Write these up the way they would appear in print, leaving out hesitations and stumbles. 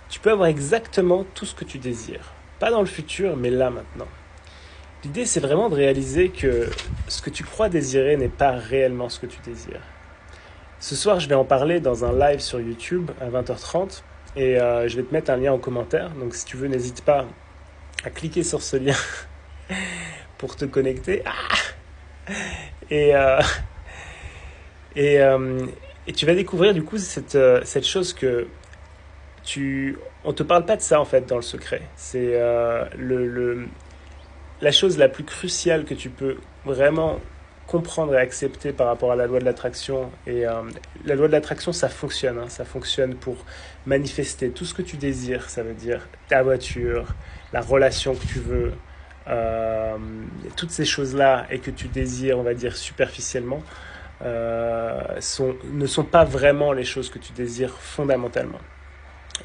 tu peux avoir exactement tout ce que tu désires. Pas dans le futur, mais là maintenant. L'idée, c'est vraiment de réaliser que ce que tu crois désirer n'est pas réellement ce que tu désires. Ce soir, je vais en parler dans un live sur YouTube à 20h30 et je vais te mettre un lien en commentaire. Donc si tu veux, n'hésite pas à cliquer sur ce lien pour te connecter. Et, euh, et, euh, et tu vas découvrir du coup cette chose que on te parle pas de ça en fait dans le secret. C'est la chose la plus cruciale que tu peux vraiment comprendre et accepter par rapport à la loi de l'attraction. Et la loi de l'attraction, ça fonctionne. Ça fonctionne pour manifester tout ce que tu désires. Ça veut dire ta voiture, la relation que tu veux, euh, toutes ces choses-là et que tu désires, on va dire superficiellement, ne sont pas vraiment les choses que tu désires fondamentalement.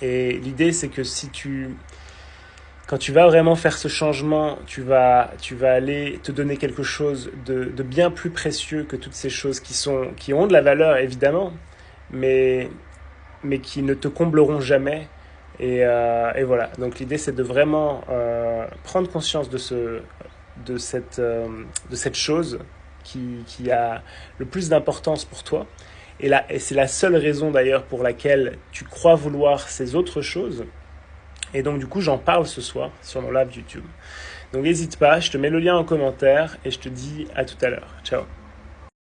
Et l'idée, c'est que quand tu vas vraiment faire ce changement, tu vas aller te donner quelque chose de bien plus précieux que toutes ces choses qui ont de la valeur, évidemment, mais, mais qui ne te combleront jamais. Et voilà. Donc l'idée, c'est de vraiment prendre conscience de cette chose qui a le plus d'importance pour toi. Et c'est la seule raison d'ailleurs pour laquelle tu crois vouloir ces autres choses. Et donc du coup, j'en parle ce soir sur mon live YouTube. Donc n'hésite pas, je te mets le lien en commentaire et je te dis à tout à l'heure. Ciao.